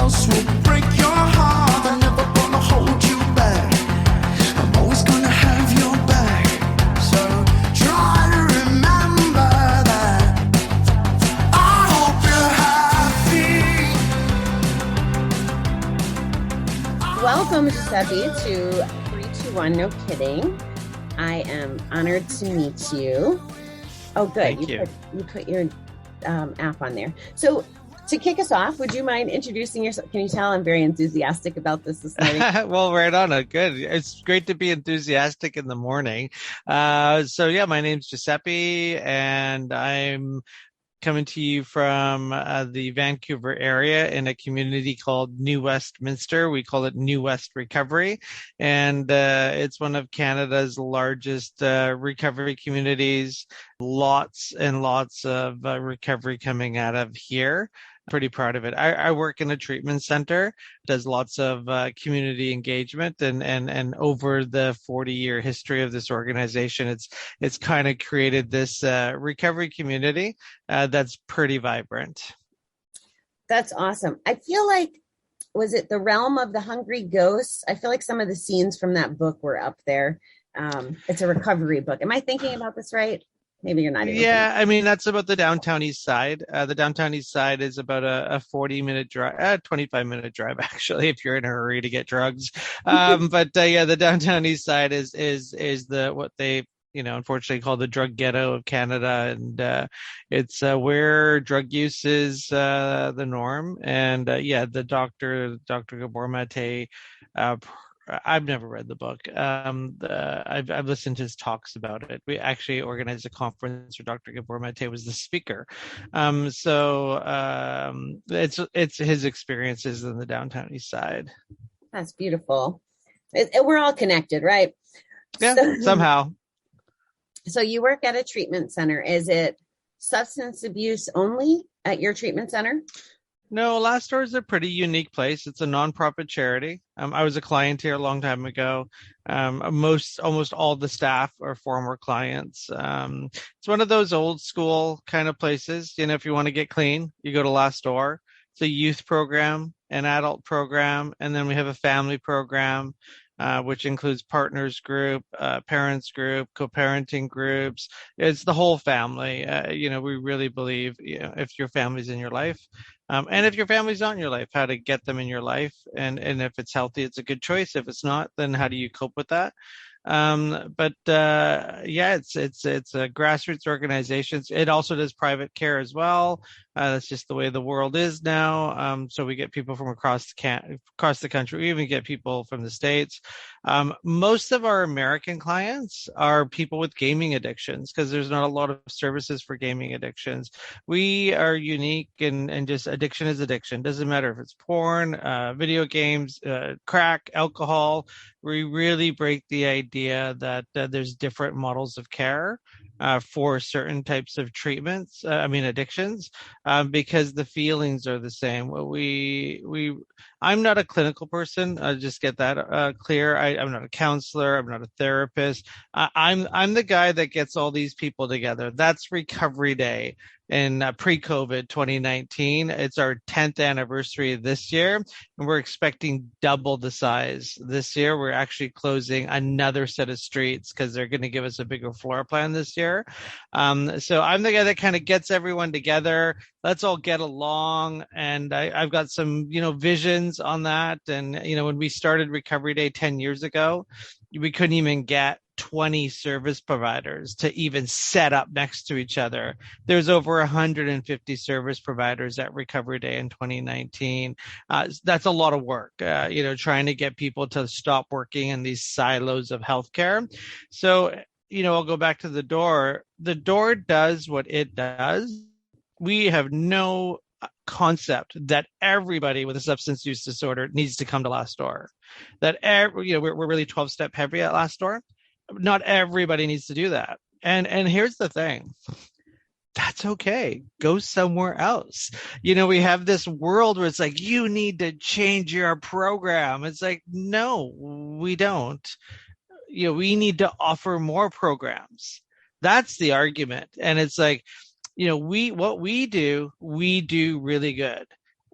else will break your heart. I'm never gonna hold you back. I'm always gonna have your back. So try to remember that. I hope you're happy. Welcome, Giuseppe, to 321 No Kidding. I am honored to meet you. Oh, good. Thank you. You put your app on there. So to kick us off, would you mind introducing yourself? Can you tell I'm very enthusiastic about this morning? Well, right on. Good. It's great to be enthusiastic in the morning. My name's Giuseppe, and I'm coming to you from the Vancouver area in a community called New Westminster. We call it New West Recovery, and it's one of Canada's largest recovery communities. Lots and lots of recovery coming out of here. Pretty proud of it. I work in a treatment center, does lots of community engagement, and over the 40-year history of this organization, it's kind of created this recovery community that's pretty vibrant. That's awesome. I feel like, was it The Realm of the Hungry Ghosts? I feel like some of the scenes from that book were up there. It's a recovery book. Am I thinking about this right? Maybe you're not. Yeah, I mean, that's about the downtown east side. The downtown east side is about a 40-minute drive, 25-minute drive, actually, if you're in a hurry to get drugs. The downtown east side is the what they unfortunately call the drug ghetto of Canada, and it's where drug use is the norm. And the Dr. Gabor Mate. I've never read the book. I've listened to his talks about it. We actually organized a conference where Dr. Gabor Mate was the speaker. It's his experiences in the downtown east side. That's beautiful. We're all connected, right? Yeah, somehow. So you work at a treatment center. Is it substance abuse only at your treatment center? No, Last Door is a pretty unique place. It's a nonprofit charity. I was a client here a long time ago. Almost all the staff are former clients. It's one of those old school kind of places. If you want to get clean, you go to Last Door. It's a youth program, an adult program, and then we have a family program, which includes partners group, parents group, co-parenting groups. It's the whole family. We really believe, if your family's in your life, and if your family's not in your life, how to get them in your life. And if it's healthy, it's a good choice. If it's not, then how do you cope with that? It's a grassroots organization. It also does private care as well. That's just the way the world is now. So we get people from across the country. We even get people from the States. Most of our American clients are people with gaming addictions because there's not a lot of services for gaming addictions. We are unique and just addiction is addiction. Doesn't matter if it's porn, video games, crack, alcohol. We really break the idea that there's different models of care for certain types of treatments, addictions, because the feelings are the same. I'm not a clinical person. I'll just get that clear. I'm not a counselor. I'm not a therapist. I'm the guy that gets all these people together. That's Recovery Day in pre-COVID 2019. It's our 10th anniversary this year, and we're expecting double the size this year. We're actually closing another set of streets because they're going to give us a bigger floor plan this year. So I'm the guy that kind of gets everyone together. Let's all get along. And I've got some, visions on that. And, when we started Recovery Day 10 years ago, we couldn't even get 20 service providers to even set up next to each other. There's over 150 service providers at Recovery Day in 2019. That's a lot of work, trying to get people to stop working in these silos of healthcare. So, I'll go back to the door. The door does what it does. We have no concept that everybody with a substance use disorder needs to come to Last Door. That we're really 12-step heavy at Last Door. Not everybody needs to do that. And here's the thing. That's okay. Go somewhere else. We have this world where it's like, you need to change your program. It's like, no, we don't. We need to offer more programs. That's the argument. And it's like, what we do really good.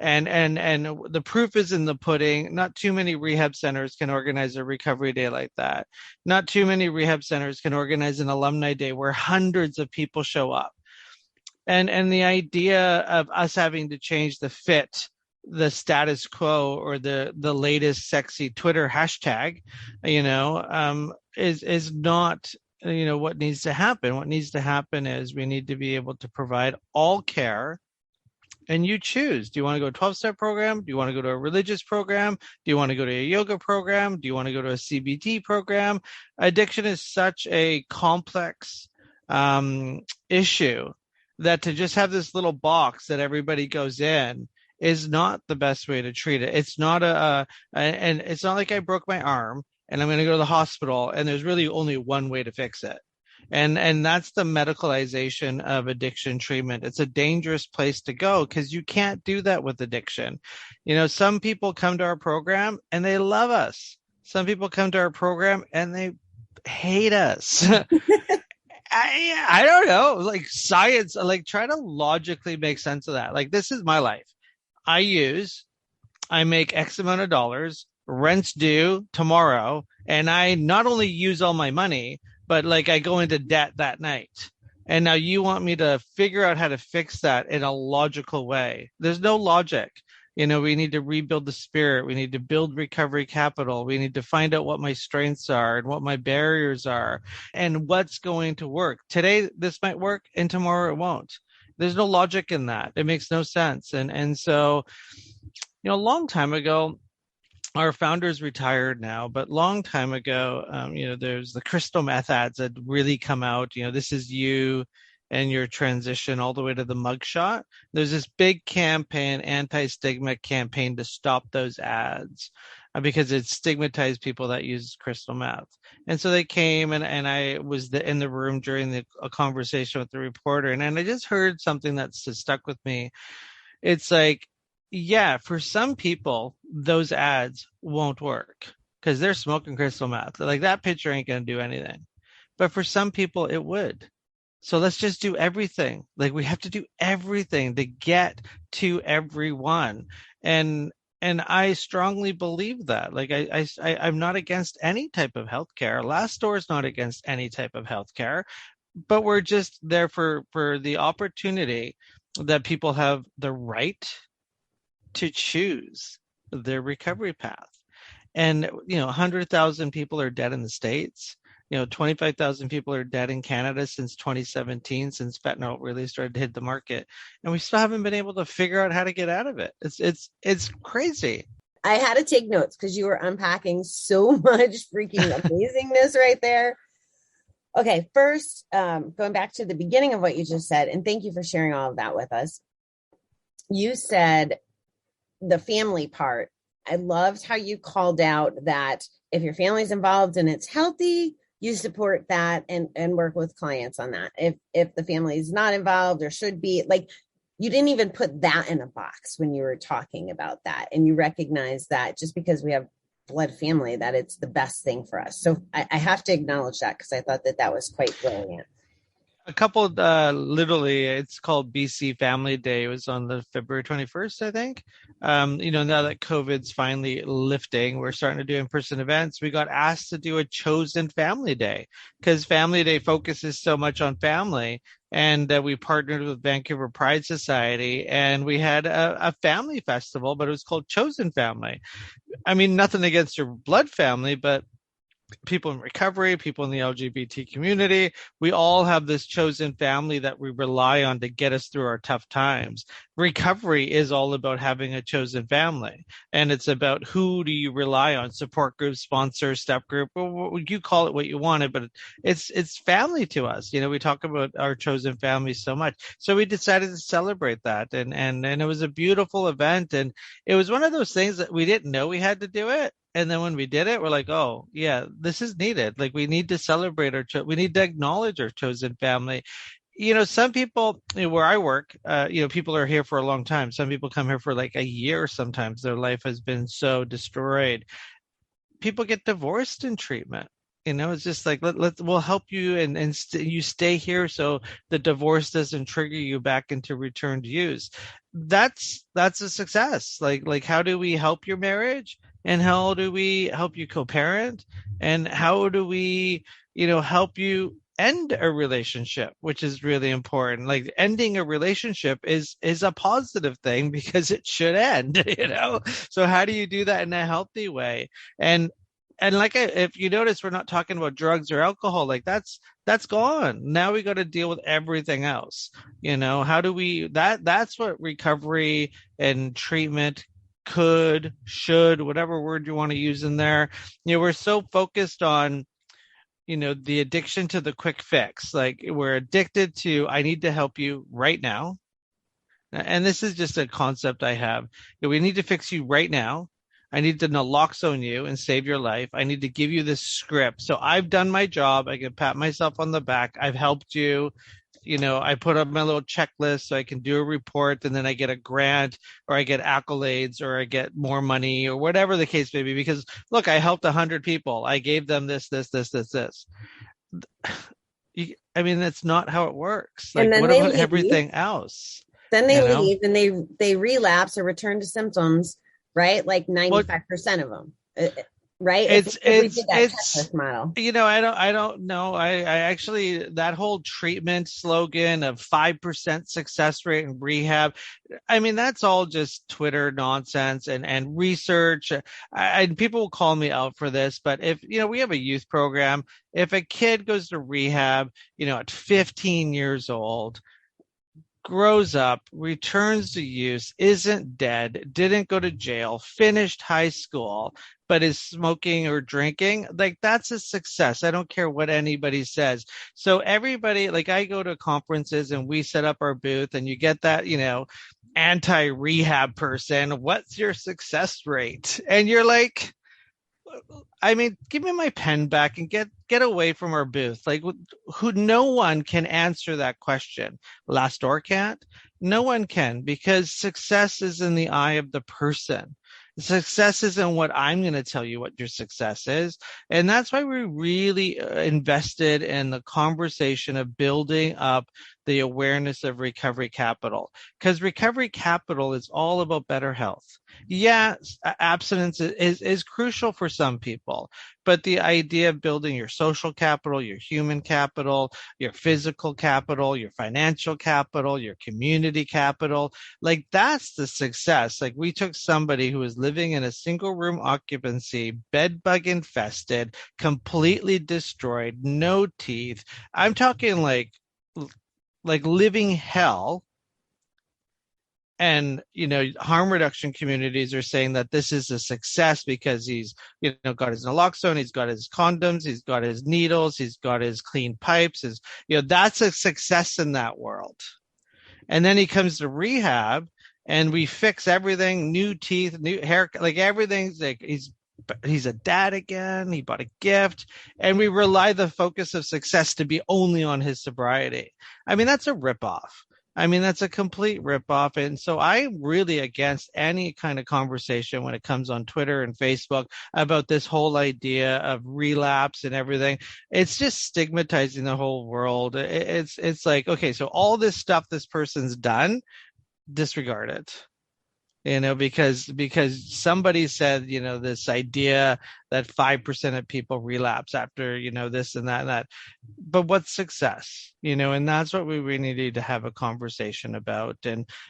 And the proof is in the pudding. Not too many rehab centers can organize a recovery day like that. Not too many rehab centers can organize an alumni day where hundreds of people show up. And the idea of us having to change the fit, the status quo, or the latest sexy Twitter hashtag, is not what needs to happen. What needs to happen is we need to be able to provide all care. And you choose. Do you want to go to a 12-step program? Do you want to go to a religious program? Do you want to go to a yoga program? Do you want to go to a CBT program? Addiction is such a complex issue that to just have this little box that everybody goes in is not the best way to treat it. It's not and it's not like I broke my arm and I'm going to go to the hospital and there's really only one way to fix it. And that's the medicalization of addiction treatment. It's a dangerous place to go because you can't do that with addiction. Some people come to our program and they love us. Some people come to our program and they hate us. I don't know, like science, like try to logically make sense of that. Like, this is my life. I make X amount of dollars, rent's due tomorrow, and I not only use all my money, but like I go into debt that night. And now you want me to figure out how to fix that in a logical way. There's no logic. We need to rebuild the spirit. We need to build recovery capital. We need to find out what my strengths are and what my barriers are and what's going to work. Today, this might work and tomorrow it won't. There's no logic in that. It makes no sense. And so, a long time ago, our founder's retired now, but long time ago, there's the crystal meth ads that really come out. This is you and your transition all the way to the mugshot. There's this big campaign, anti-stigma campaign to stop those ads because it stigmatized people that use crystal meth. And so they came and I was in the room during a conversation with the reporter and I just heard something that's stuck with me. It's like, yeah, for some people, those ads won't work because they're smoking crystal meth. Like, that picture ain't going to do anything. But for some people, it would. So let's just do everything. Like, we have to do everything to get to everyone. And I strongly believe that. Like, I'm not against any type of healthcare. Last Door is not against any type of healthcare, but we're just there for the opportunity that people have the right to choose their recovery path. And 100,000 people are dead in the States. 25,000 people are dead in Canada since 2017, since fentanyl really started to hit the market, and we still haven't been able to figure out how to get out of it. It's crazy. I had to take notes because you were unpacking so much freaking amazingness right there. Okay, first, going back to the beginning of what you just said, and thank you for sharing all of that with us. You said the family part. I loved how you called out that if your family's involved and it's healthy, you support that and work with clients on that. If the family is not involved or should be, like, you didn't even put that in a box when you were talking about that. And you recognize that just because we have blood family, that it's the best thing for us. So I have to acknowledge that because I thought that was quite brilliant. A couple, literally, it's called BC Family Day. It was on the February 21st, I think. Now that COVID's finally lifting, we're starting to do in-person events. We got asked to do a chosen family day because Family Day focuses so much on family. And we partnered with Vancouver Pride Society, and we had a family festival, but it was called Chosen Family. I mean, nothing against your blood family, but people in recovery, people in the LGBT community, we all have this chosen family that we rely on to get us through our tough times. Recovery is all about having a chosen family, and it's about who do you rely on, support group, sponsor, step group, you call it what you wanted, but it's family to us. We talk about our chosen family so much. So we decided to celebrate that, and it was a beautiful event, and it was one of those things that we didn't know we had to do it. And then when we did it, we're like, oh, yeah, this is needed. Like, we need to celebrate we need to acknowledge our chosen family. Some people, where I work, people are here for a long time. Some people come here for like a year. Sometimes their life has been so destroyed. People get divorced in treatment. It's just like we'll help you and you stay here so the divorce doesn't trigger you back into returned use. That's a success. Like how do we help your marriage, and how do we help you co-parent, and how do we help you end a relationship, which is really important. Like ending a relationship is a positive thing because it should end. So how do you do that in a healthy way? And like if you notice, we're not talking about drugs or alcohol. Like that's gone. Now we got to deal with everything else. How do we that's what recovery and treatment should, whatever word you want to use in there. We're so focused on the addiction to the quick fix. Like we're addicted to, I need to help you right now. And this is just a concept I have. We need to fix you right now. I need to naloxone you and save your life. I need to give you this script. So I've done my job. I can pat myself on the back. I've helped you. I put up my little checklist so I can do a report, and then I get a grant, or I get accolades, or I get more money, or whatever the case may be. Because look, I helped 100 people. I gave them this. That's not how it works. Like, what about everything else? Then they leave and they relapse or return to symptoms, right? Like 95% of them. Right. It's model. I don't know. I actually, that whole treatment slogan of 5% success rate in rehab, that's all just Twitter nonsense and research. And people will call me out for this, but if, we have a youth program, if a kid goes to rehab, at 15 years old, grows up, returns to use, isn't dead, didn't go to jail, finished high school, but is smoking or drinking, like that's a success. I don't care what anybody says. So everybody, like I go to conferences and we set up our booth and you get that, anti-rehab person, what's your success rate? And you're like, give me my pen back and get away from our booth. Like no one can answer that question. Last Door can't. No one can, because success is in the eye of the person. Success isn't what I'm going to tell you what your success is. And that's why we really invested in the conversation of building up the awareness of recovery capital, because recovery capital is all about better health. Yeah, abstinence is crucial for some people, but the idea of building your social capital, your human capital, your physical capital, your financial capital, your community capital, like that's the success. Like we took somebody who was living in a single room occupancy, bed bug infested, completely destroyed, no teeth. I'm talking like living hell. And, harm reduction communities are saying that this is a success because he's, got his naloxone, he's got his condoms, he's got his needles, he's got his clean pipes, that's a success in that world. And then he comes to rehab and we fix everything, new teeth, new hair, like everything's like he's a dad again, he bought a gift, and we rely the focus of success to be only on his sobriety. That's a ripoff. That's a complete ripoff. And so I'm really against any kind of conversation when it comes on Twitter and Facebook about this whole idea of relapse and everything. It's just stigmatizing the whole world. It's like, okay, so all this stuff this person's done, disregard it. Because somebody said, this idea that 5% of people relapse after, this and that. But what's success? And that's what we really need to have a conversation about.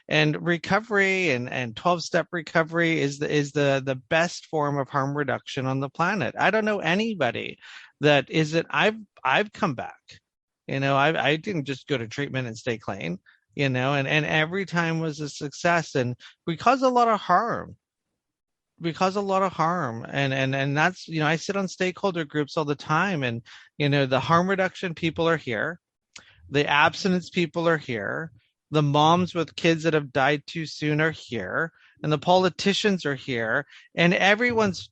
And recovery and 12-step recovery is the best form of harm reduction on the planet. I don't know anybody that isn't. I've come back. I didn't just go to treatment and stay clean. And every time was a success, and we cause a lot of harm. And that's, I sit on stakeholder groups all the time, and, the harm reduction people are here. The abstinence people are here. The moms with kids that have died too soon are here, and the politicians are here, and everyone's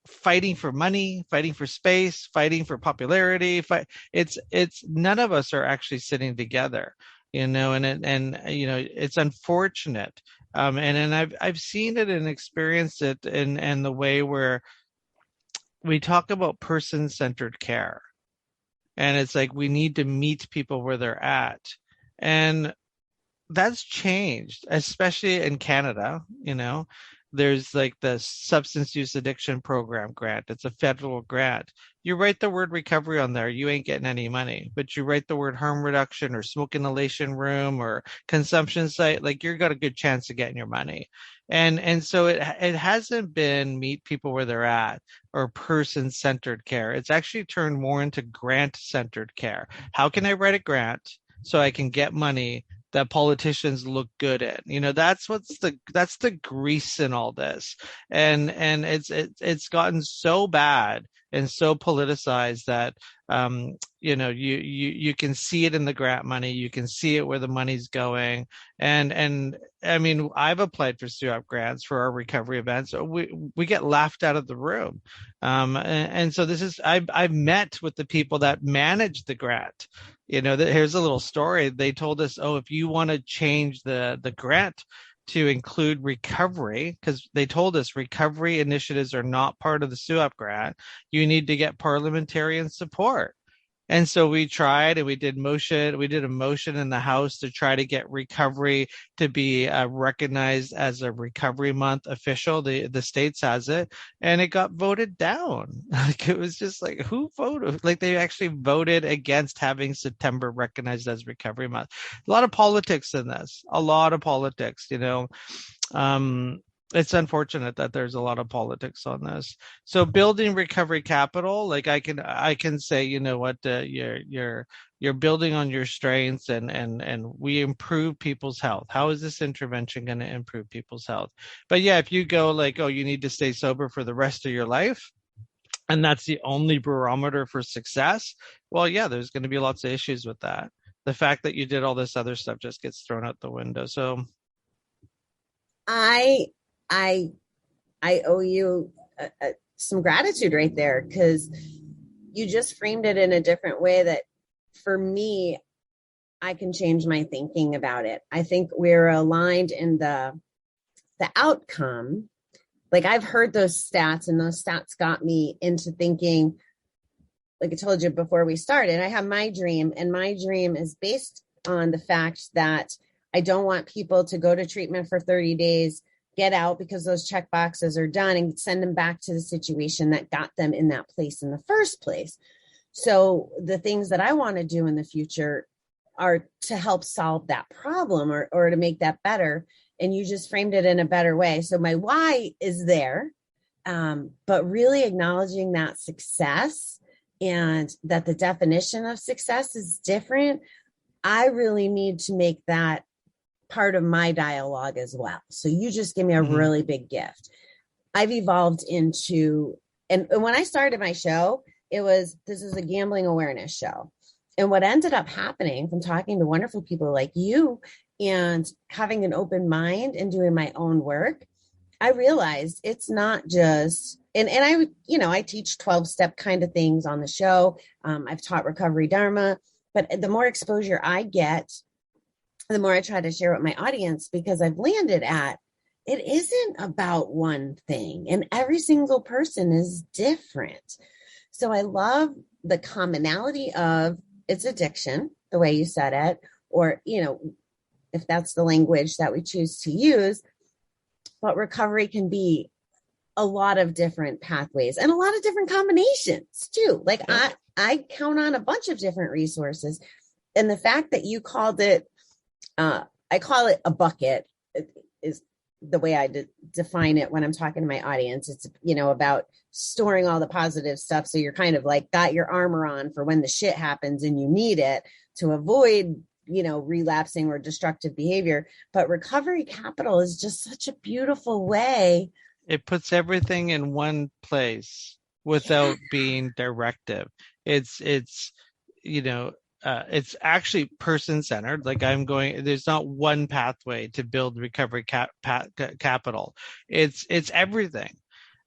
fighting for money, fighting for space, fighting for popularity. It's none of us are actually sitting together. It's unfortunate. And I've seen it and experienced it in the way where we talk about person-centered care, and it's like we need to meet people where they're at. And that's changed, especially in Canada. There's like the substance use addiction program grant. It's a federal grant. You write the word recovery on there, you ain't getting any money. But you write the word harm reduction or smoke inhalation room or consumption site, like you've got a good chance of getting your money. And so it hasn't been meet people where they're at or person-centered care. It's actually turned more into grant-centered care. How can I write a grant so I can get money that politicians look good in? That's the grease in all this. And it's gotten so bad and so politicized that you can see it in the grant money, you can see it where the money's going. And I mean, I've applied for SUAP grants for our recovery events. We get laughed out of the room. And so I've met with the people that manage the grant. Here's a little story. They told us, if you want to change the grant to include recovery, because they told us recovery initiatives are not part of the SUAP grant, you need to get parliamentarian support. And so we tried, and we did a motion in the House to try to get recovery to be recognized as a recovery month official. The states has it, and it got voted down. Like, it was just like, who voted? Like, they actually voted against having September recognized as recovery month. A lot of politics in this, a lot of politics, it's unfortunate that there's a lot of politics on this. So building recovery capital, like I can say, you're building on your strengths, and we improve people's health. How is this intervention going to improve people's health? But yeah, if you go like, you need to stay sober for the rest of your life, and that's the only barometer for success, well, yeah, there's going to be lots of issues with that. The fact that you did all this other stuff just gets thrown out the window. So I owe you some gratitude right there, because you just framed it in a different way that, for me, I can change my thinking about it. I think we're aligned in the outcome. Like, I've heard those stats, and those stats got me into thinking, like I told you before we started, I have my dream, and my dream is based on the fact that I don't want people to go to treatment for 30 days, get out because those check boxes are done, and send them back to the situation that got them in that place in the first place. So the things that I want to do in the future are to help solve that problem, or to make that better. And you just framed it in a better way. So my why is there, but really acknowledging that success, and that the definition of success is different. I really need to make that part of my dialogue as well. So you just give me a really big gift. I've evolved into, and when I started my show, this is a gambling awareness show. And what ended up happening from talking to wonderful people like you and having an open mind and doing my own work, I realized it's not just, and I teach 12-step kind of things on the show. I've taught recovery Dharma, but the more exposure I get, the more I try to share with my audience, because I've landed at, it isn't about one thing, and every single person is different. So I love the commonality of it's addiction, the way you said it, or, if that's the language that we choose to use, but recovery can be a lot of different pathways and a lot of different combinations too. Like, I count on a bunch of different resources, and the fact that you called it, I call it a bucket, is the way I define it when I'm talking to my audience. It's, about storing all the positive stuff. So you're kind of like got your armor on for when the shit happens and you need it to avoid, relapsing or destructive behavior. But recovery capital is just such a beautiful way. It puts everything in one place without being directive. It's actually person-centered. Like, there's not one pathway to build recovery capital. It's everything.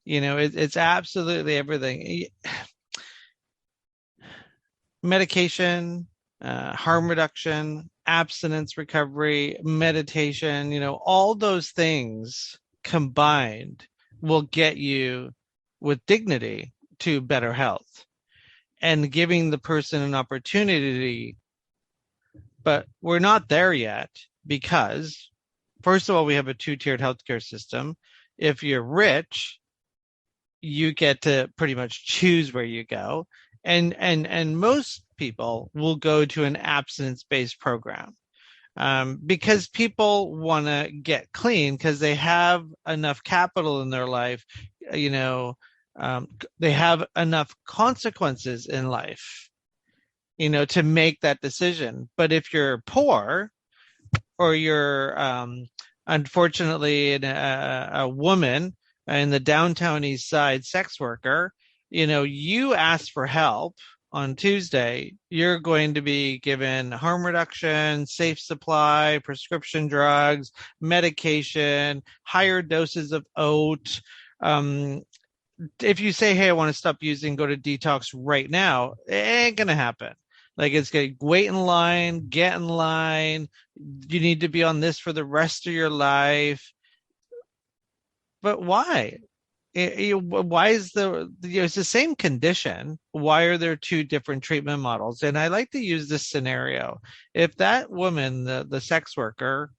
It's absolutely everything. Medication, harm reduction, abstinence recovery, meditation, all those things combined will get you with dignity to better health and giving the person an opportunity. But we're not there yet because, first of all, we have a two-tiered healthcare system. If you're rich, you get to pretty much choose where you go. And most people will go to an abstinence-based program because people want to get clean because they have enough capital in their life, they have enough consequences in life, to make that decision. But if you're poor or you're unfortunately a woman in the downtown East Side sex worker, you ask for help on Tuesday, you're going to be given harm reduction, safe supply, prescription drugs, medication, higher doses of oat. If you say, hey, I want to stop using, go to detox right now, it ain't going to happen. Like, it's going to wait in line, get in line. You need to be on this for the rest of your life. But why? Why is it's the same condition? Why are there two different treatment models? And I like to use this scenario. If that woman, the sex worker,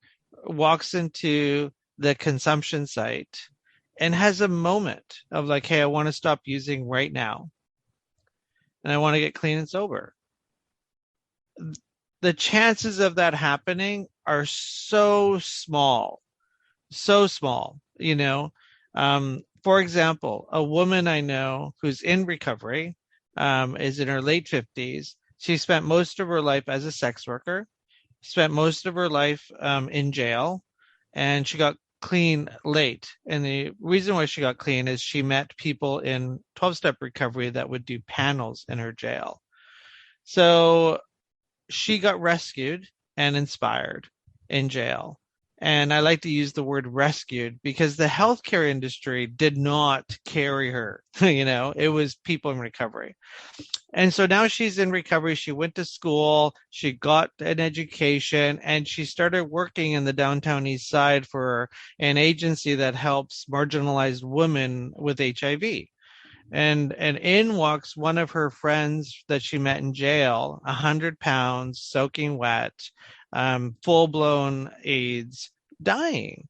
walks into the consumption site and has a moment of like, hey, I want to stop using right now, and I want to get clean and sober, the chances of that happening are so small. For example, a woman I know who's in recovery, is in her late 50s. She spent most of her life as a sex worker, spent most of her life in jail, and she got clean late. And the reason why she got clean is she met people in 12-step recovery that would do panels in her jail. So she got rescued and inspired in jail. And I like to use the word rescued because the healthcare industry did not carry her. It was people in recovery. And so now she's in recovery. She went to school, she got an education, and she started working in the downtown East Side for an agency that helps marginalized women with HIV. And in walks one of her friends that she met in jail, 100 pounds, soaking wet, full-blown AIDS, dying.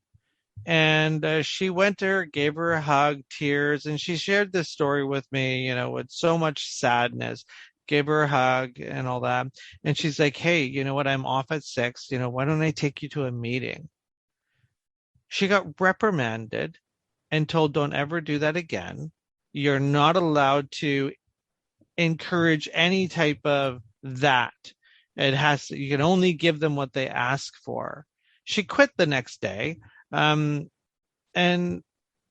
And she went to her, gave her a hug, tears, and she shared this story with me, with so much sadness, gave her a hug and all that. And she's like, hey, you know what? I'm off at 6. Why don't I take you to a meeting? She got reprimanded and told, don't ever do that again. You're not allowed to encourage any type of that. You can only give them what they ask for. She quit the next day. And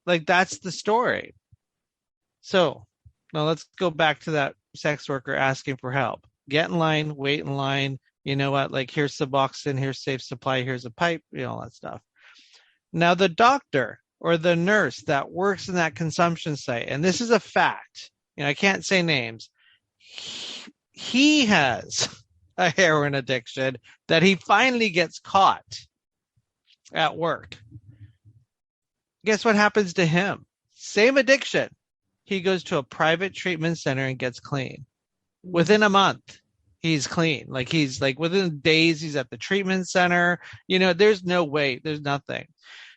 like, that's the story. So now let's go back to that sex worker asking for help. Get in line, wait in line. You know what? Like, here's Suboxone, here's safe supply, here's a pipe, all that stuff. Now the doctor or the nurse that works in that consumption site, and this is a fact, I can't say names, he has a heroin addiction that he finally gets caught at work. Guess what happens to him? Same addiction. He goes to a private treatment center and gets clean. Within a month, he's clean. Like, he's like, within days, he's at the treatment center. There's no way, there's nothing.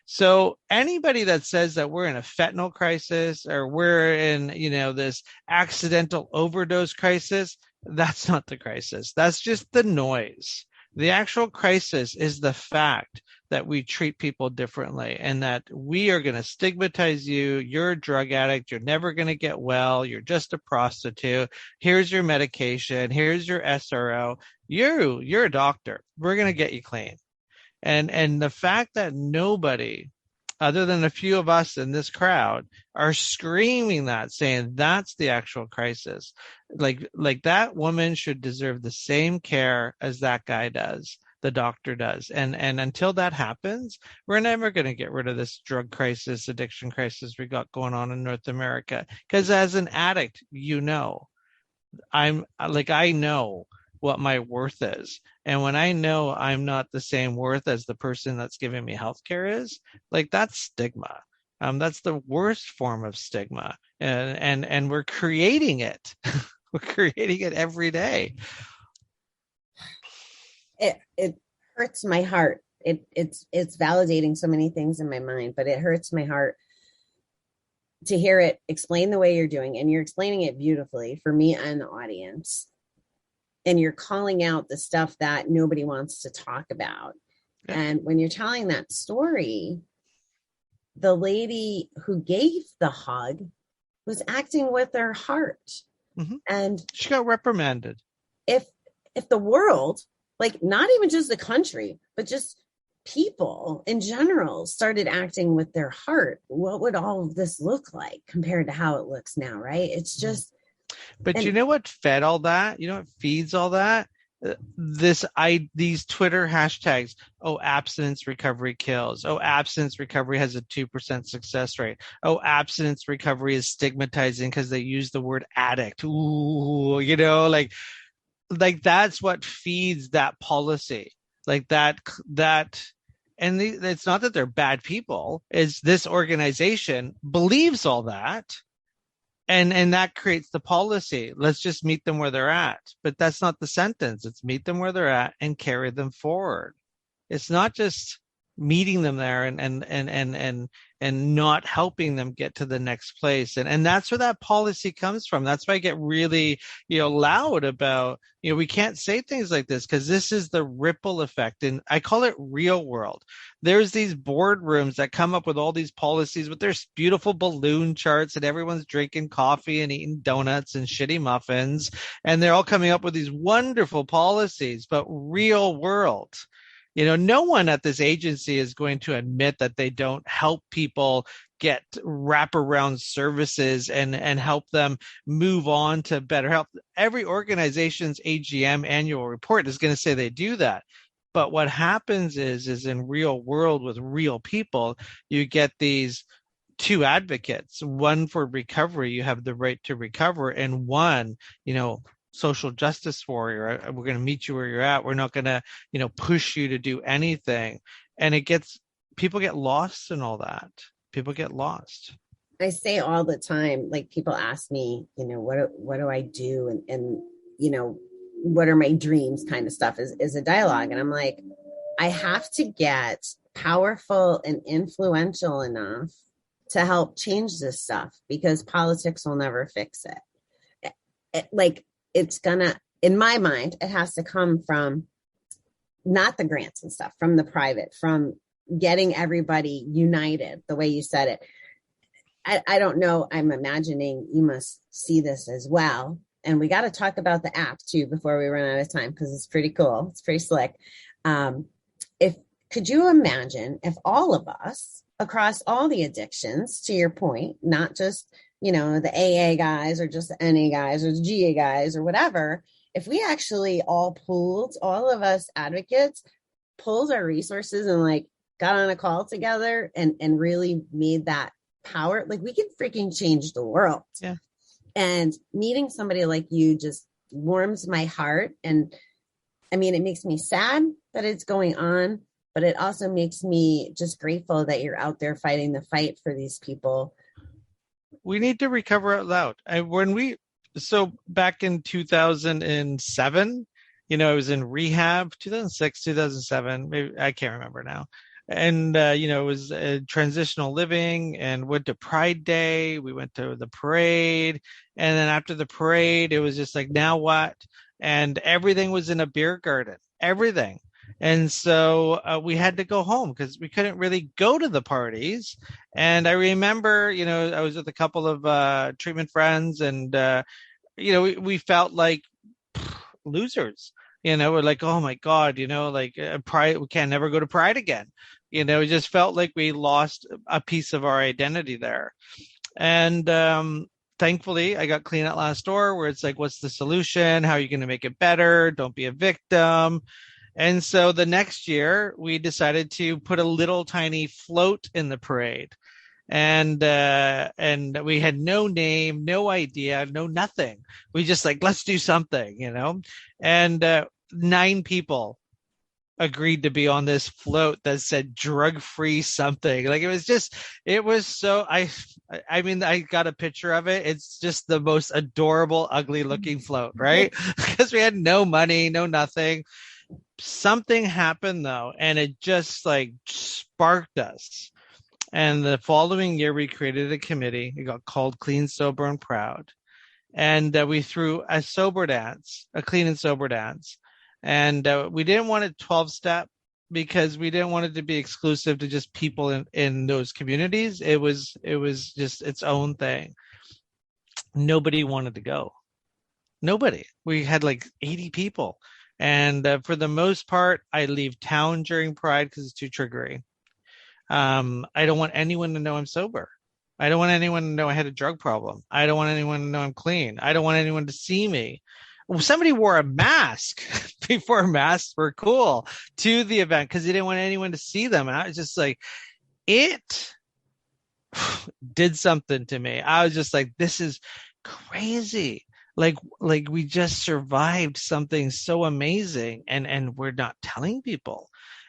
So anybody that says that we're in a fentanyl crisis or we're in, this accidental overdose crisis, that's not the crisis. That's just the noise. The actual crisis is the fact that we treat people differently and that we are going to stigmatize you. You're a drug addict. You're never going to get well. You're just a prostitute. Here's your medication. Here's your SRO. You're a doctor. We're going to get you clean. And the fact that nobody, other than a few of us in this crowd, are screaming that, saying that's the actual crisis. Like that woman should deserve the same care as that guy does, the doctor does. And until that happens, we're never going to get rid of this drug crisis, addiction crisis we got going on in North America. Because as an addict, I know what my worth is. And when I know I'm not the same worth as the person that's giving me healthcare is, like, that's stigma. That's the worst form of stigma, and we're creating it. We're creating it every day. It hurts my heart. It's validating so many things in my mind, but it hurts my heart to hear it explain the way you're doing, and you're explaining it beautifully for me and the audience. And you're calling out the stuff that nobody wants to talk about. Yeah. And when you're telling that story, the lady who gave the hug was acting with her heart. Mm-hmm. And she got reprimanded. If the world, like not even just the country, but just people in general started acting with their heart, what would all of this look like compared to how it looks now, right? It's just. But you know what fed all that? You know what feeds all that? These Twitter hashtags. Oh, abstinence recovery kills. Oh, abstinence recovery has a 2% success rate. Oh, abstinence recovery is stigmatizing because they use the word addict. Ooh, like that's what feeds that policy. Like that, and it's not that they're bad people. It's this organization believes all that. And that creates the policy. Let's just meet them where they're at. But that's not the sentence. It's meet them where they're at and carry them forward. It's not just meeting them there and not helping them get to the next place. And that's where that policy comes from. That's why I get really, loud about, we can't say things like this because this is the ripple effect. And I call it real world. There's these boardrooms that come up with all these policies with their beautiful balloon charts, and everyone's drinking coffee and eating donuts and shitty muffins. And they're all coming up with these wonderful policies, but real world. No one at this agency is going to admit that they don't help people get wraparound services and help them move on to better health. Every organization's AGM annual report is going to say they do that. But what happens is in real world with real people, you get these two advocates, one for recovery, you have the right to recover, and one, social justice warrior. We're going to meet you where you're at. We're not going to, push you to do anything. And people get lost in all that. People get lost. I say all the time, like people ask me, what do I do? And what are my dreams kind of stuff is a dialogue. And I'm like, I have to get powerful and influential enough to help change this stuff because politics will never fix it. It's gonna, in my mind, it has to come from not the grants and stuff, from the private, from getting everybody united, the way you said it. I don't know. I'm imagining you must see this as well. And we got to talk about the app too before we run out of time because it's pretty cool. It's pretty slick. Could you imagine if all of us across all the addictions, to your point, not just the AA guys or just the NA guys or the GA guys or whatever, if we actually all of us advocates pulled our resources and got on a call together and really made that power, we can freaking change the world. Yeah. And meeting somebody like you just warms my heart. And I mean, it makes me sad that it's going on, but it also makes me just grateful that you're out there fighting the fight for these people. We need to recover out loud. So back in 2007, I was in rehab, 2006, 2007, maybe I can't remember now. And, it was transitional living and went to Pride Day. We went to the parade. And then after the parade, it was just like, now what? And everything was in a beer garden, everything. And so we had to go home because we couldn't really go to the parties. And I remember, I was with a couple of treatment friends and, we felt like losers. We're like, oh my God, Pride, we can never go to Pride again. It just felt like we lost a piece of our identity there. And thankfully, I got clean at last door where it's like, what's the solution? How are you going to make it better? Don't be a victim. And so the next year, we decided to put a little tiny float in the parade. And we had no name, no idea, no nothing. We just let's do something, And 9 people agreed to be on this float that said drug-free something. Like it was so, I mean, I got a picture of it. It's just the most adorable, ugly looking float, right? Because we had no money, no nothing. Something happened though, and it just like sparked us. And the following year, we created a committee. It got called Clean, Sober, and Proud. And we threw a sober dance, a clean and sober dance. And we didn't want it 12-step because we didn't want it to be exclusive to just people in those communities. It was just its own thing. Nobody wanted to go. Nobody. We had like 80 people. And for the most part, I leave town during Pride because it's too triggering. I don't want anyone to know I'm sober. I don't want anyone to know I had a drug problem. I don't want anyone to know I'm clean. I don't want anyone to see me. Somebody wore a mask before masks were cool to the event because they didn't want anyone to see them. And I was just like, it did something to me. I was just like, this is crazy. Like we just survived something so amazing and we're not telling people.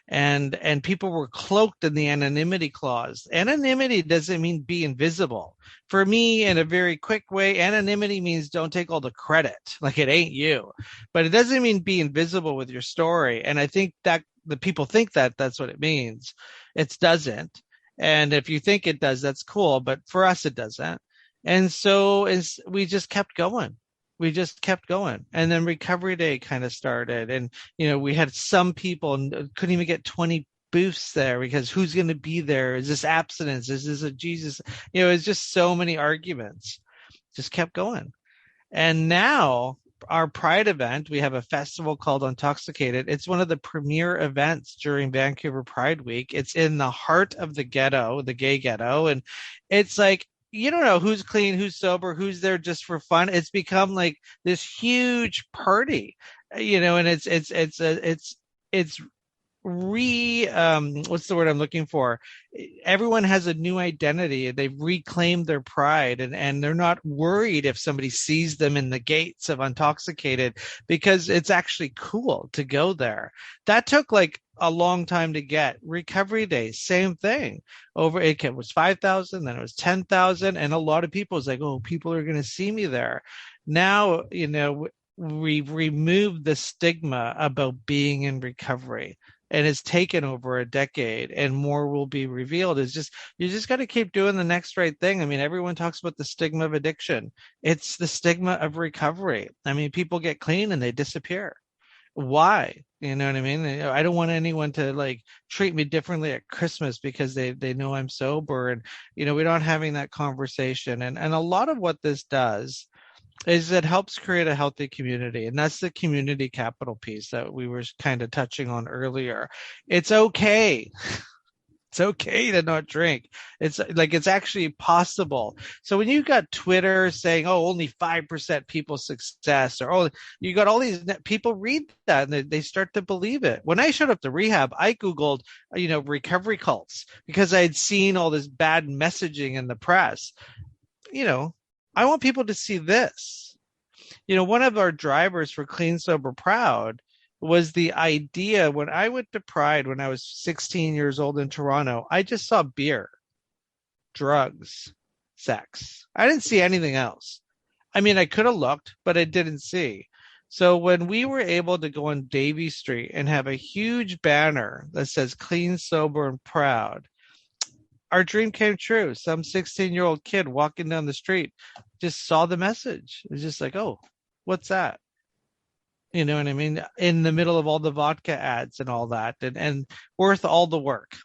And people were cloaked in the anonymity clause. Anonymity doesn't mean be invisible. For me, in a very quick way, anonymity means don't take all the credit, like it ain't you. But it doesn't mean be invisible with your story. And I think that the people think that that's what it means. It doesn't. And if you think it does, that's cool. But for us, it doesn't. And so we just kept going. We just kept going. And then Recovery Day kind of started. And, we had some people couldn't even get 20 booths there because who's going to be there? Is this abstinence? Is this a Jesus? It's just so many arguments. Just kept going. And now our Pride event, we have a festival called Intoxicated. It's one of the premier events during Vancouver Pride Week. It's in the heart of the ghetto, the gay ghetto. And it's like, you don't know who's clean, who's sober, who's there just for fun. It's become like this huge party, and it's what's the word I'm looking for? Everyone has a new identity. They've reclaimed their pride and they're not worried if somebody sees them in the gates of Intoxicated because it's actually cool to go there. That took like a long time to get. Recovery Day, same thing. It was 5,000, then it was 10,000. And a lot of people was like, oh, people are going to see me there. Now, we've removed the stigma about being in recovery. And it's taken over a decade and more will be revealed. You just got to keep doing the next right thing. I mean, everyone talks about the stigma of addiction. It's the stigma of recovery. I mean, people get clean and they disappear. Why? You know what I mean? I don't want anyone to like treat me differently at Christmas because they know I'm sober and, we're not having that conversation. And a lot of what this does is it helps create a healthy community. And that's the community capital piece that we were kind of touching on earlier. It's okay. It's okay to not drink. It's like, it's actually possible. So when you got Twitter saying, oh, only 5% people success, or, oh, you got all these people read that and they start to believe it. When I showed up to rehab, I Googled, recovery cults because I had seen all this bad messaging in the press. I want people to see this. One of our drivers for Clean, Sober, Proud was the idea when I went to Pride when I was 16 years old in Toronto, I just saw beer, drugs, sex. I didn't see anything else. I mean, I could have looked, but I didn't see. So when we were able to go on Davie Street and have a huge banner that says Clean, Sober, and Proud, our dream came true. Some 16-year-old kid walking down the street just saw the message. It was just like, oh, what's that? You know what I mean? In the middle of all the vodka ads and all that, and worth all the work.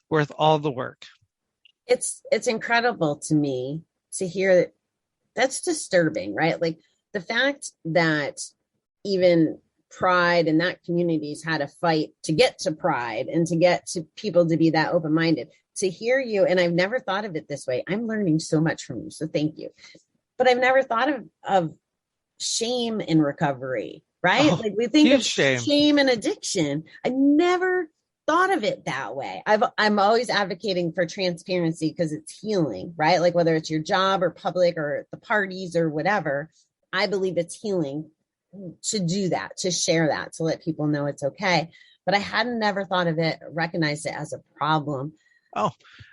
It's incredible to me to hear that. That's disturbing, right? Like the fact that even Pride and that community's had a fight to get to Pride and to get to people to be that open-minded. To hear you, and I've never thought of it this way. I'm learning so much from you, so thank you. But I've never thought of shame in recovery, right? Like we think of shame and addiction. I never thought of it that way. I'm always advocating for transparency because it's healing, right? Like whether it's your job or public or the parties or whatever, I believe it's healing to do that, to share that, to let people know it's okay. but I hadn't never recognized it as a problem. Oh,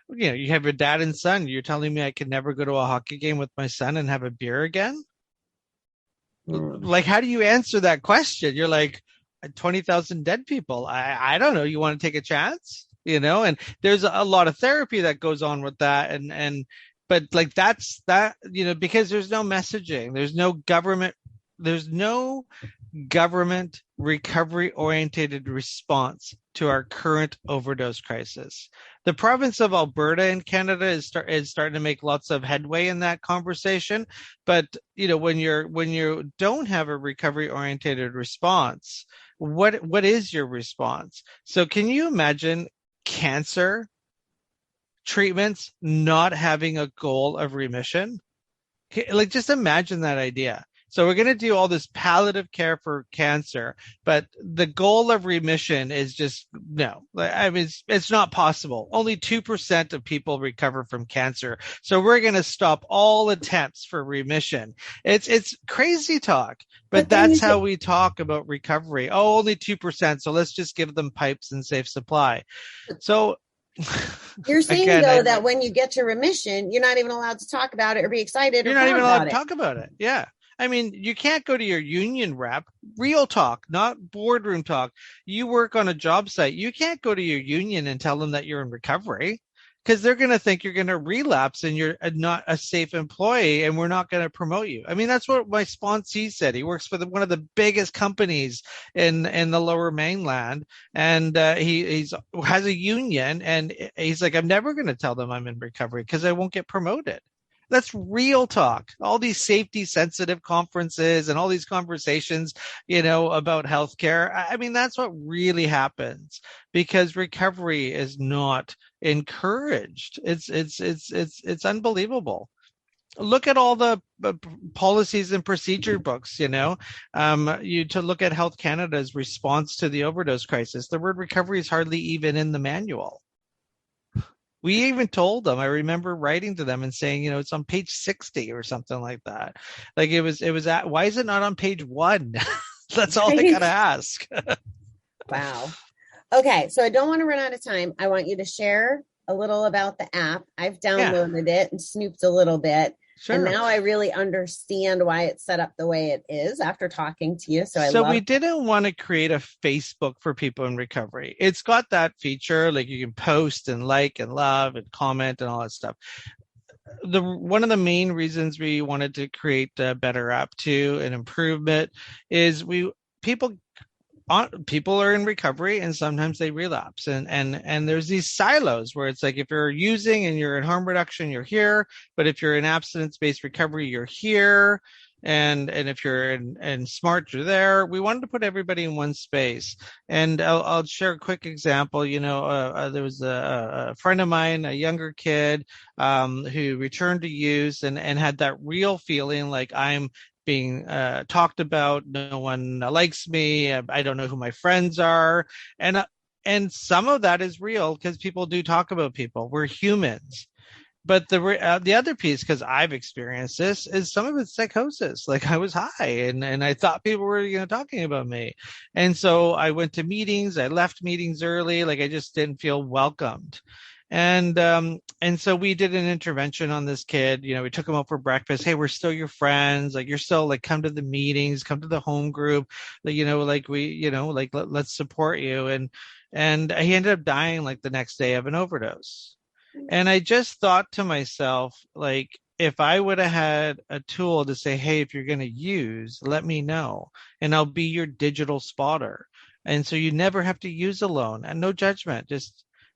you have your dad and son. You're telling me I could never go to a hockey game with my son and have a beer again? Like, how do you answer that question? You're like, 20,000 dead people. I don't know. You want to take a chance? And there's a lot of therapy that goes on with that. But like, that's that, because there's no messaging. There's no government recovery oriented response to our current overdose crisis. The province of Alberta in Canada is starting to make lots of headway in that conversation. But when you don't have a recovery oriented response, what is your response? So can you imagine cancer treatments not having a goal of remission? Like, just imagine that idea. So we're going to do all this palliative care for cancer, but the goal of remission is just no. I mean, it's not possible. Only 2% of people recover from cancer. So we're going to stop all attempts for remission. It's crazy talk, but that's how we talk about recovery. Oh, only 2%. So let's just give them pipes and safe supply. So you're saying that when you get to remission, you're not even allowed to talk about it or be excited. You're not even allowed to talk about it. Yeah. I mean, you can't go to your union rep, real talk, not boardroom talk. You work on a job site. You can't go to your union and tell them that you're in recovery, because they're going to think you're going to relapse and you're not a safe employee, and we're not going to promote you. I mean, that's what my sponsee said. He works for one of the biggest companies in the Lower Mainland, and he has a union, and he's like, I'm never going to tell them I'm in recovery because I won't get promoted. That's real talk. All these safety sensitive conferences and all these conversations, about healthcare. I mean, that's what really happens, because recovery is not encouraged. It's unbelievable. Look at all the policies and procedure books, to look at Health Canada's response to the overdose crisis. The word recovery is hardly even in the manual. We even told them, I remember writing to them and saying, it's on page 60 or something like that. Like it was why is it not on page 1? That's all I got to ask. Wow. Okay. So I don't want to run out of time. I want you to share a little about the app. I've downloaded it and snooped a little bit. Sure. And now I really understand why it's set up the way it is after talking to you. So we didn't want to create a Facebook for people in recovery. It's got that feature, like you can post and like and love and comment and all that stuff. One of the main reasons we wanted to create a better app too, an improvement, is people are in recovery and sometimes they relapse, and there's these silos where it's like, if you're using and you're in harm reduction, you're here, but if you're in abstinence-based recovery, you're here, and if you're in SMART, you're there. We wanted to put everybody in one space, and I'll share a quick example. There was a friend of mine, a younger kid, who returned to use and had that real feeling like, I'm being talked about, no one likes me, I don't know who my friends are, and some of that is real, because people do talk about people. We're humans. But the other piece, because I've experienced this, is some of it's psychosis. Like, I was high and I thought people were talking about me, and so I went to meetings, I left meetings early, like I just didn't feel welcomed. And so we did an intervention on this kid. We took him out for breakfast. Hey, we're still your friends. Like, you're still, like, come to the meetings, come to the home group. Like, let's support you. And he ended up dying like the next day of an overdose. And I just thought to myself, like, if I would have had a tool to say, hey, if you're going to use, let me know, and I'll be your digital spotter. And so you never have to use alone, and no judgment.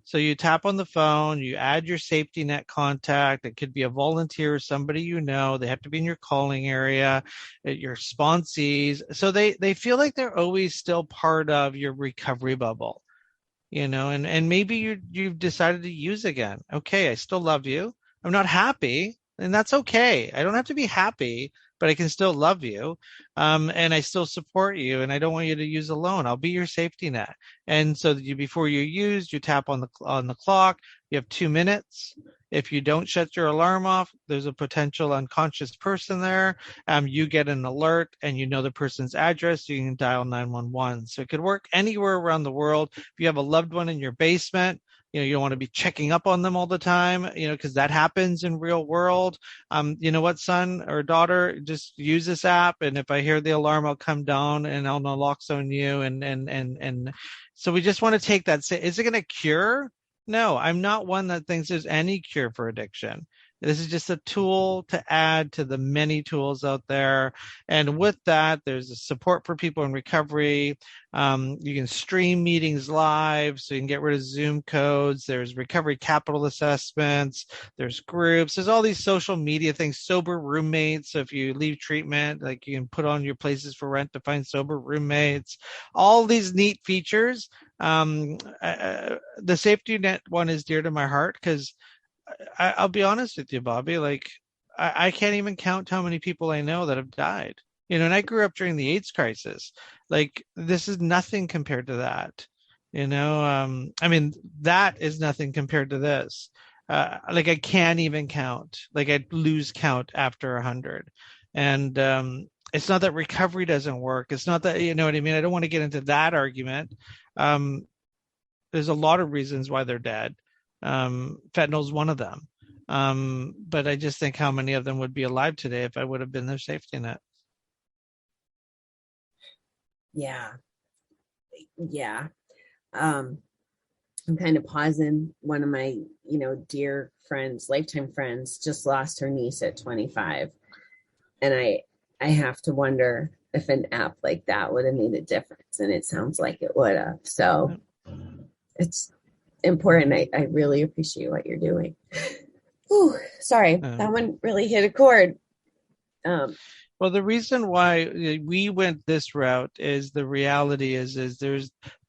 So you tap on the phone, you add your safety net contact. It could be a volunteer or somebody they have to be in your calling area, your sponsees. So they feel like they're always still part of your recovery bubble, and maybe you've decided to use again. Okay, I still love you. I'm not happy, and that's okay. I don't have to be happy, but I can still love you, and I still support you, and I don't want you to use alone. I'll be your safety net. And so before you use, you tap on the clock. You have 2 minutes. If you don't shut your alarm off, there's a potential unconscious person there. You get an alert and you know the person's address, so you can dial 911. So it could work anywhere around the world. If you have a loved one in your basement, you don't want to be checking up on them all the time, because that happens in real world. You know what, son or daughter, just use this app. And if I hear the alarm, I'll come down and I'll naloxone you. And so we just want to take that. Is it going to cure? No, I'm not one that thinks there's any cure for addiction. This is just a tool to add to the many tools out there. And with that, there's a support for people in recovery. You can stream meetings live, so you can get rid of Zoom codes. There's recovery capital assessments. There's groups. There's all these social media things, sober roommates. So if you leave treatment, like you can put on your places for rent to find sober roommates. All these neat features. The safety net one is dear to my heart because I'll be honest with you, Bobby, like I can't even count how many people I know that have died. And I grew up during the AIDS crisis. Like this is nothing compared to that. I mean, that is nothing compared to this. Like I can't even count. Like I'd lose count after 100. And it's not that recovery doesn't work. It's not that, you know what I mean? I don't want to get into that argument. There's a lot of reasons why they're dead. Fentanyl is one of them. But I just think how many of them would be alive today if I would have been their safety net. Yeah. I'm kind of pausing. One of my, dear friends, lifetime friends, just lost her niece at 25. And I have to wonder if an app like that would have made a difference. And it sounds like it would have. So it's important. I really appreciate what you're doing. Ooh, sorry, that one really hit a chord. Well, the reason why we went this route is the reality is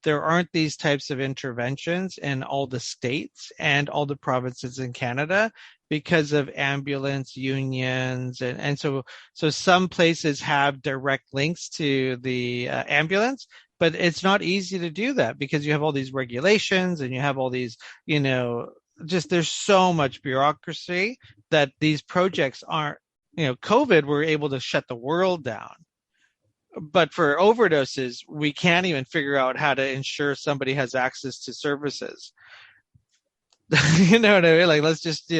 there aren't these types of interventions in all the states and all the provinces in Canada because of ambulance unions. And so some places have direct links to the ambulance, but it's not easy to do that because you have all these regulations and you have all these, just there's so much bureaucracy that these projects aren't, COVID, we're able to shut the world down. But for overdoses, we can't even figure out how to ensure somebody has access to services. You know what I mean? Like, let's just,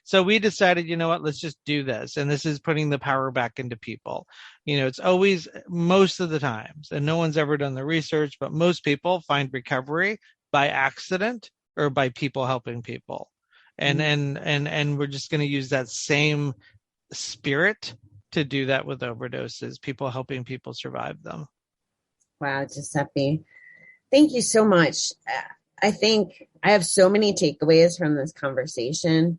so we decided, let's just do this. And this is putting the power back into people. It's always, most of the times, and no one's ever done the research, but most people find recovery by accident or by people helping people. And we're just going to use that same spirit to do that with overdoses, people helping people survive them. Wow, Giuseppe, thank you so much. I think I have so many takeaways from this conversation.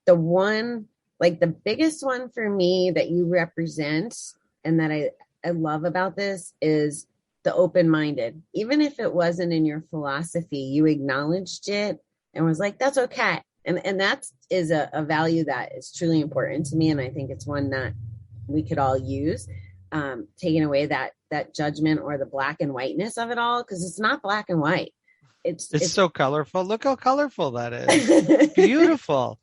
The one, like the biggest one for me that you represent and that I love about this is the open-minded. Even if it wasn't in your philosophy, you acknowledged it and was like, that's okay. And that is a value that is truly important to me. And I think it's one that we could all use, taking away that judgment or the black and whiteness of it all, because it's not black and white. It's so colorful. Look how colorful that is. Beautiful.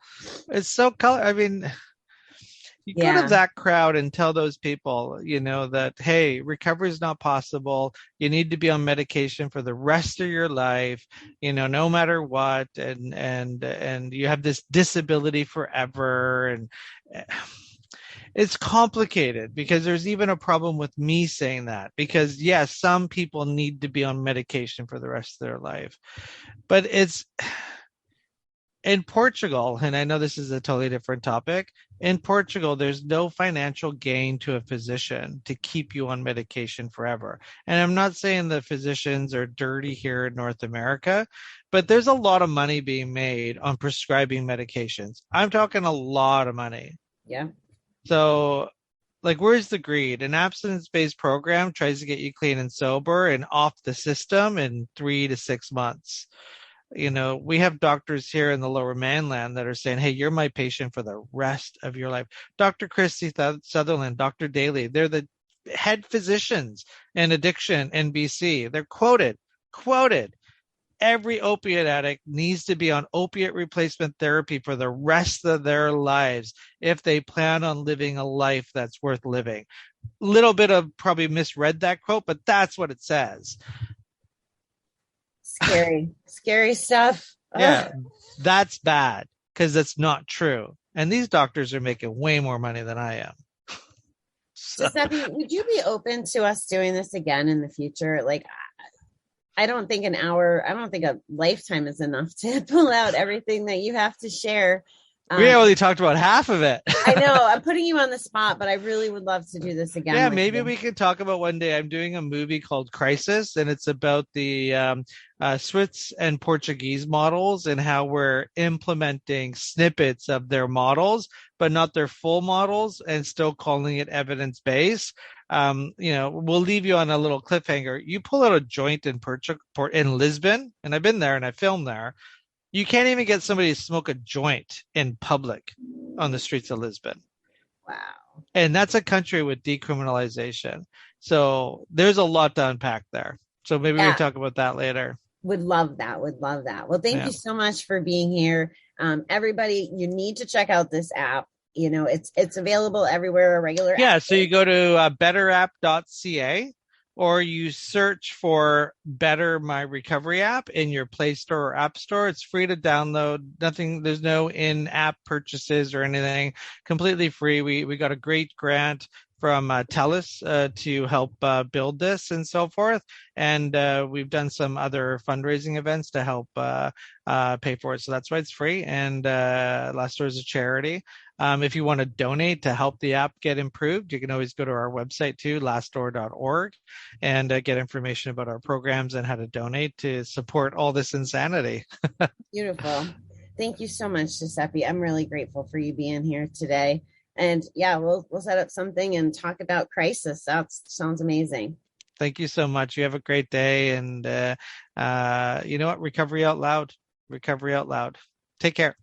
It's so color. I mean, you go to that crowd and tell those people, that, hey, recovery is not possible. You need to be on medication for the rest of your life, no matter what. And you have this disability forever. And it's complicated because there's even a problem with me saying that because yes, some people need to be on medication for the rest of their life, but it's in Portugal, and I know this is a totally different topic. In Portugal, there's no financial gain to a physician to keep you on medication forever. And I'm not saying the physicians are dirty here in North America, but there's a lot of money being made on prescribing medications. I'm talking a lot of money. Yeah. So, like, where's the greed? An abstinence-based program tries to get you clean and sober and off the system in 3 to 6 months. We have doctors here in the Lower Mainland that are saying, hey, you're my patient for the rest of your life. Dr. Christy Sutherland, Dr. Daly, they're the head physicians in addiction in BC. They're quoted. every opiate addict needs to be on opiate replacement therapy for the rest of their lives if they plan on living a life that's worth living. Little bit of probably misread that quote, but that's what it says. Scary stuff. Yeah, that's bad because that's not true. And these doctors are making way more money than I am. Giuseppe, would you be open to us doing this again in the future? Like, I don't think a lifetime is enough to pull out everything that you have to share. We only talked about half of it. I know I'm putting you on the spot, but I really would love to do this again. Yeah, maybe we could talk about one day. I'm doing a movie called Crisis, and it's about the Swiss and Portuguese models and how we're implementing snippets of their models, but not their full models, and still calling it evidence-based. We'll leave you on a little cliffhanger. You pull out a joint in Lisbon, and I've been there and I filmed there. You can't even get somebody to smoke a joint in public on the streets of Lisbon. Wow. And that's a country with decriminalization. So there's a lot to unpack there. So maybe we can talk about that later. Would love that. Well, thank you so much for being here. Everybody, you need to check out this app. It's available everywhere, a regular app. Yeah, so you go to betterapp.ca, or you search for Better My Recovery app in your Play Store or App Store. It's free to download. There's no in-app purchases or anything. Completely free. We got a great grant from TELUS to help build this and so forth. And we've done some other fundraising events to help pay for it. So that's why it's free. And Last Door is a charity. If you want to donate to help the app get improved, you can always go to our website too, lastdoor.org, and get information about our programs and how to donate to support all this insanity. Beautiful. Thank you so much, Giuseppe. I'm really grateful for you being here today. And yeah, we'll set up something and talk about Crisis. That sounds amazing. Thank you so much. You have a great day. And you know what? Recovery out loud. Take care.